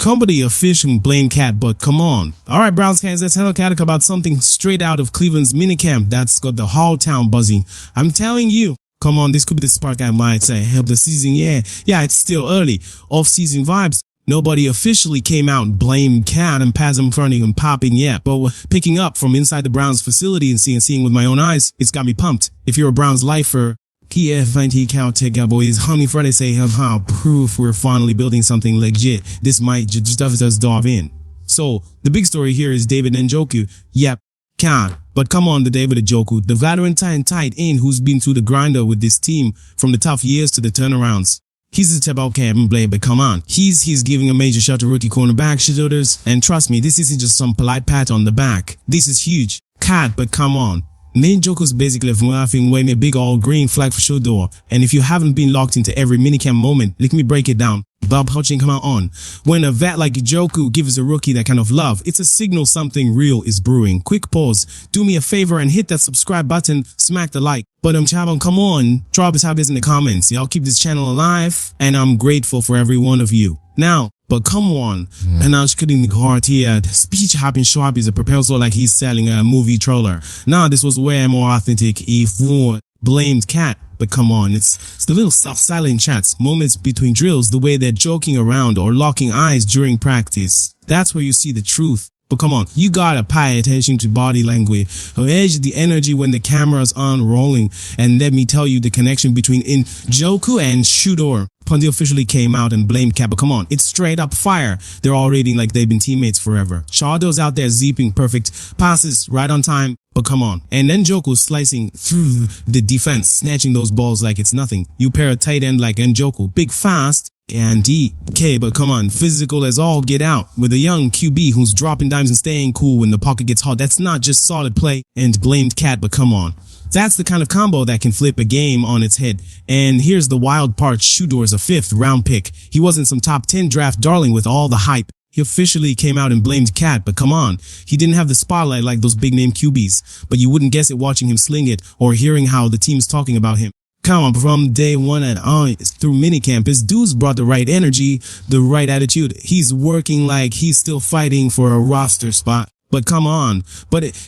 Company official blame Cat, but come on. Alright, Browns fans, let's tell Cat about something straight out of Cleveland's minicamp that's got the whole town buzzing. I'm telling you. Come on, this could be the spark I might say. Help the season, yeah, it's still early. Off-season vibes. Nobody officially came out and blamed Cat and Pasm fronting and popping yet, but picking up from inside the Browns facility and seeing with my own eyes, it's got me pumped. If you're a Browns lifer, KFNT count take out boys, honey Friday say how proof we're finally building something legit. This might just stuff us dive in. So the big story here is David Njoku. Yep, Cat. But come on, the David Njoku, the veteran tight end who's been through the grinder with this team from the tough years to the turnarounds. He's a step out camp blade, but come on. He's giving a major shot to rookie cornerback Shedeur, and trust me, this isn't just some polite pat on the back. This is huge. Cat, but come on. Njoku's basically laughing waving a big all green flag for Shedeur. And if you haven't been locked into every minicamp moment, let me break it down. Bob Hutching come on. When a vet like Njoku gives a rookie that kind of love, it's a signal something real is brewing. Quick pause. Do me a favor and hit that subscribe button, smack the like. But chabon, come on, drop us how this in the comments. Y'all keep this channel alive, and I'm grateful for every one of you. Now, but come on, and I was cutting the heart here. Speech hopping sharp is a proposal like he's selling a movie trailer. Nah, this was way more authentic if more blamed Cat. But come on, it's the little soft silent chats, moments between drills, the way they're joking around or locking eyes during practice. That's where you see the truth. But come on, you gotta pay attention to body language, the energy when the camera's on rolling. And let me tell you the connection between Njoku and Shedeur. Pundy officially came out and blamed Cat, but come on, it's straight up fire. They're already like they've been teammates forever. Shedeur's out there zipping perfect passes right on time, but come on. And then Njoku's slicing through the defense, snatching those balls like it's nothing. You pair a tight end like Njoku, big fast, and DK, but come on, physical as all get out with a young QB who's dropping dimes and staying cool when the pocket gets hot. That's not just solid play and blamed Cat, but come on. That's the kind of combo that can flip a game on its head. And here's the wild part, Shedeur's a 5th round pick. He wasn't some top 10 draft darling with all the hype. He officially came out and blamed Cat, but come on, he didn't have the spotlight like those big name QBs, but you wouldn't guess it watching him sling it or hearing how the team's talking about him. Come on, from day one and on through minicamp, his dudes brought the right energy, the right attitude. He's working like he's still fighting for a roster spot. But come on,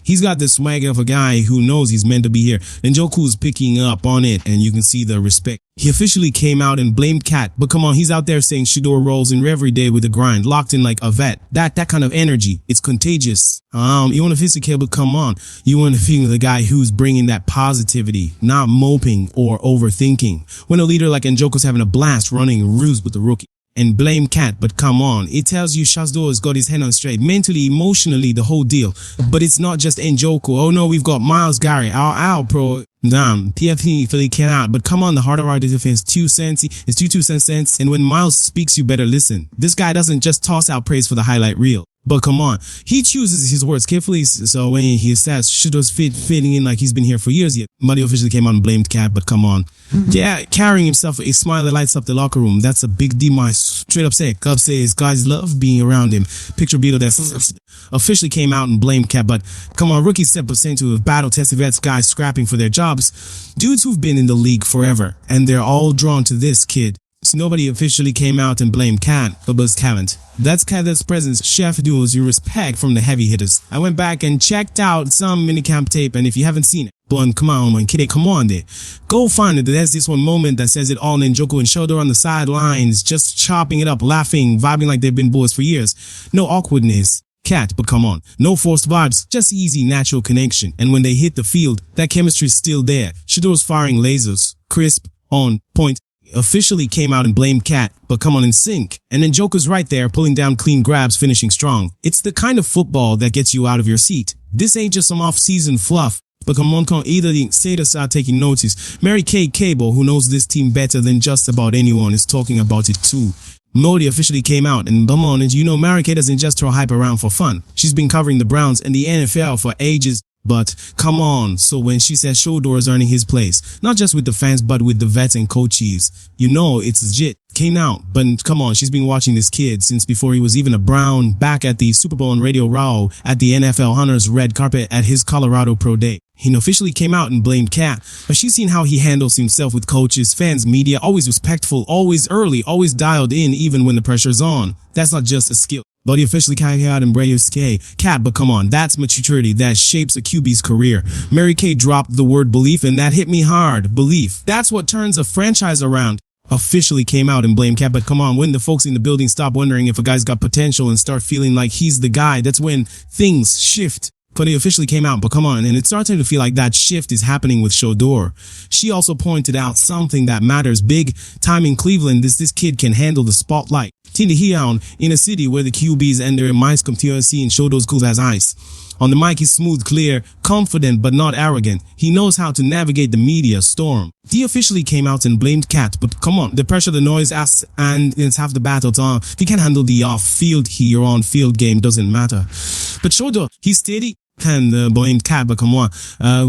he's got the swagger of a guy who knows he's meant to be here. And Njoku's picking up on it, and you can see the respect. He officially came out and blamed Cat, but come on, he's out there saying Shedeur rolls in every day with the grind, locked in like a vet. That kind of energy, it's contagious. You want to fix the cable, come on. You want to feel the guy who's bringing that positivity, not moping or overthinking. When a leader like Njoku's having a blast running ruse with the rookie. And blame Cat, but come on, it tells you Shedeur's got his head on straight, mentally, emotionally, the whole deal. But it's not just Njoku. Oh no, we've got Miles Garrett, our pro. Damn, PFP Philly cannot. But come on, the heart of our defense, 2 cents. It's 2 cents. And when Miles speaks, you better listen. This guy doesn't just toss out praise for the highlight reel. But come on, he chooses his words carefully, so when he says Shedeur's fitting in like he's been here for years yet. Muddy officially came out and blamed Cat, but come on. Yeah, carrying himself a smile that lights up the locker room. That's a big demise. Straight up say, Cub says guys love being around him. Picture Beetle that officially came out and blamed Cat, but come on, rookie step percent to battle-tested vets, guys scrapping for their jobs. Dudes who've been in the league forever, and they're all drawn to this kid. So nobody officially came out and blamed Cat, but was talent. That's Cat's presence. Chef duels you respect from the heavy hitters. I went back and checked out some minicamp tape, and if you haven't seen it, but come on, man, kid, come on there. Go find it. There's this one moment that says it all. Njoku and Shedeur on the sidelines, just chopping it up, laughing, vibing like they've been boys for years. No awkwardness. Cat, but come on. No forced vibes, just easy, natural connection. And when they hit the field, that chemistry's still there. Shedeur's firing lasers, crisp, on point. Officially came out and blamed Cat, but come on in sync. And then Njoku's right there, pulling down clean grabs, finishing strong. It's the kind of football that gets you out of your seat. This ain't just some off-season fluff. But come on, either the status are taking notice. Mary Kay Cable, who knows this team better than just about anyone, is talking about it too. Modi officially came out, and come on, and you know Mary Kay doesn't just throw hype around for fun. She's been covering the Browns and the NFL for ages. But come on, so when she says Shedeur is earning his place, not just with the fans, but with the vets and coaches, you know it's legit. Came out, but come on, she's been watching this kid since before he was even a Brown, back at the Super Bowl on Radio Row, at the NFL Hunters red carpet at his Colorado Pro Day. He officially came out and blamed Cat, but she's seen how he handles himself with coaches, fans, media, always respectful, always early, always dialed in even when the pressure's on. That's not just a skill, but he officially came out and brave Cat, but come on, that's maturity that shapes a QB's career. Mary Kay dropped the word belief and that hit me hard. Belief. That's what turns a franchise around. Officially came out and blamed Cat, but come on, when the folks in the building stop wondering if a guy's got potential and start feeling like he's the guy, that's when things shift. But he officially came out, but come on, and it's starting to feel like that shift is happening with Shedeur. She also pointed out something that matters big time in Cleveland. This kid can handle the spotlight. Tina Hiu in a city where the QBs and their minds come to see and Shedeur cool as ice. On the mic, he's smooth, clear, confident, but not arrogant. He knows how to navigate the media storm. He officially came out and blamed Cat, but come on, the pressure, the noise, and it's half the battle time. He can handle the off-field, your on-field game doesn't matter. But Shedeur, he's steady. And blamed Cat, but come on,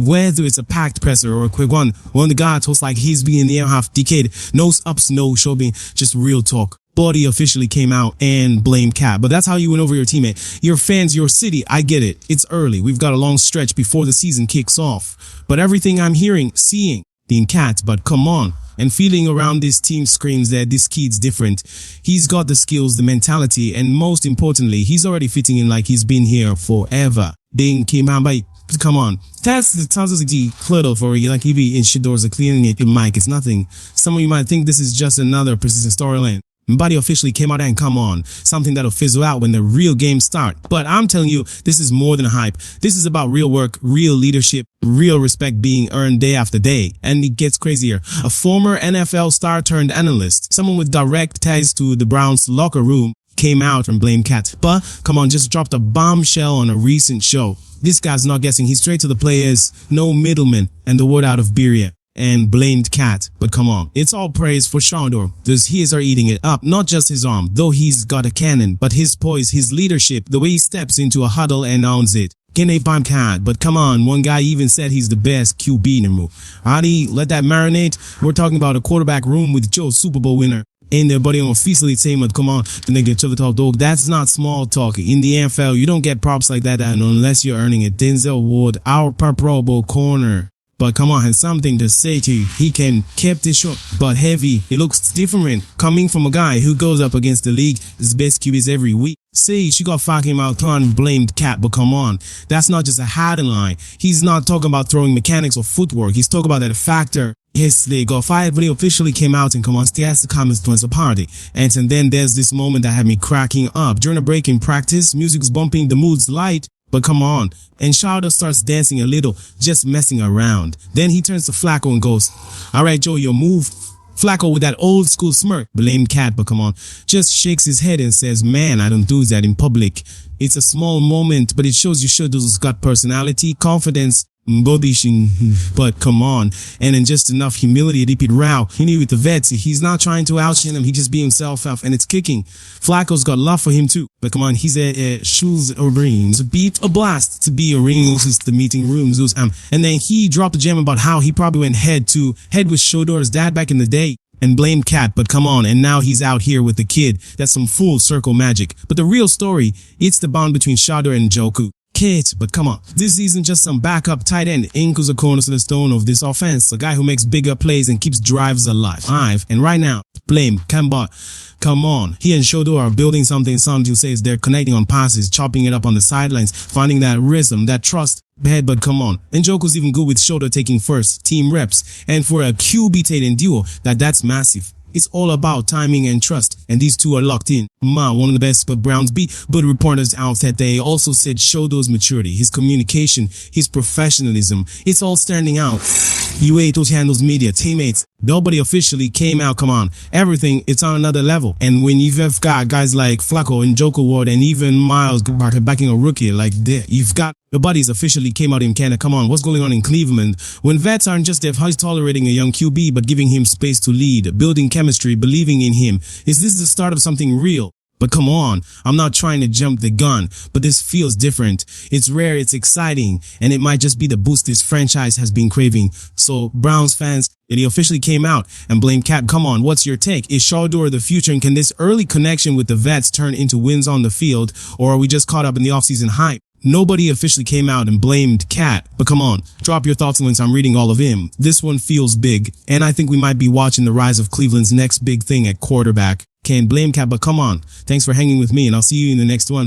whether it's a packed presser or a quick one of the guys talks like he's been in the air half decade, no ups, no showing, just real talk. Buddy officially came out and blamed Cat, but that's how you win over your teammate. Your fans, your city, I get it. It's early. We've got a long stretch before the season kicks off. But everything I'm hearing, seeing, being Cat, but come on. And feeling around this team screams that this kid's different. He's got the skills, the mentality, and most importantly, he's already fitting in like he's been here forever. Being came out by, come on. That's the sounds of the clutter for you. Like even in Shedeur's a cleaning it in mic, it's nothing. Some of you might think this is just another persistent storyline. Buddy officially came out and come on, something that'll fizzle out when the real games start. But I'm telling you, this is more than hype. This is about real work, real leadership, real respect being earned day after day. And it gets crazier. A former NFL star turned analyst, someone with direct ties to the Browns locker room, came out and blamed Cat. But come on, just dropped a bombshell on a recent show. This guy's not guessing. He's straight to the players, no middleman, and the word out of Beria. And blamed Cat, but come on, it's all praise for Shedeur. Those heels are eating it up, not just his arm, though he's got a cannon, but his poise, his leadership, the way he steps into a huddle and owns it. Can a bomb Cat, but come on, one guy even said he's the best QB in the move. Adi, let that marinate. We're talking about a quarterback room with Joe Super Bowl winner. In there, buddy, on officially saying, but come on, the nigga to the top dog. That's not small talk. In the NFL, you don't get props like that unless you're earning it. Denzel Ward, our Pro Bowl corner. But come on, has something to say to you. He can keep it short, but heavy. It looks different coming from a guy who goes up against the league's best QBs every week. See, she got fucking out and blamed Cat, but come on. That's not just a headline. He's not talking about throwing mechanics or footwork. He's talking about that factor. Yes, they got fired, but he officially came out and come on, stay as the comments towards the party. And then there's this moment that had me cracking up. During a break in practice, music's bumping, the mood's light. But come on, and Shedeur starts dancing a little, just messing around. Then he turns to Flacco and goes, all right, Joe, your move. Flacco with that old school smirk, blamed Cat, but come on, just shakes his head and says, man, I don't do that in public. It's a small moment, but it shows you Shedeur's got personality, confidence, but come on, and in just enough humility to repeat row. He knew with the vets, he's not trying to outshine him, he just be himself off, and it's kicking. Flacco's got love for him too, but come on, he's a shoes or rings, a beat, a blast to be a ring, since the meeting rooms, and then he dropped a gem about how he probably went head with Shedeur's dad back in the day. And blamed Cat, but come on, and now he's out here with the kid. That's some full circle magic. But the real story, it's the bond between Shedeur and Njoku. Kid, but come on, this isn't just some backup tight end. Inku's a cornerstone of this offense, a guy who makes bigger plays and keeps drives alive. And right now, blame Kemba. Come on, he and Shedeur are building something. Some says they're connecting on passes, chopping it up on the sidelines, finding that rhythm, that trust. But come on, Njoku's even good with Shedeur taking first, team reps, and for a QB Tatum duo, that's massive. It's all about timing and trust, and these two are locked in. One of the best but Browns beat, but reporters out that they also said Shedeur's maturity, his communication, his professionalism, it's all standing out. UA handles media, teammates, nobody officially came out, come on. Everything, it's on another level. And when you've got guys like Flacco and Njoku Ward and even Miles backing a rookie like that, you've got the buddies officially came out in Canada. Come on, what's going on in Cleveland? When vets aren't just there, how tolerating a young QB, but giving him space to lead, building chemistry, believing in him. Is this the start of something real? But come on, I'm not trying to jump the gun, but this feels different. It's rare, it's exciting, and it might just be the boost this franchise has been craving. So, Browns fans, he officially came out and blamed Cat. Come on, what's your take? Is Shedeur the future, and can this early connection with the vets turn into wins on the field, or are we just caught up in the offseason hype? Nobody officially came out and blamed Cat, but come on, drop your thoughts once I'm reading all of him. This one feels big, and I think we might be watching the rise of Cleveland's next big thing at quarterback. Can't blame Cat, but come on. Thanks for hanging with me, and I'll see you in the next one.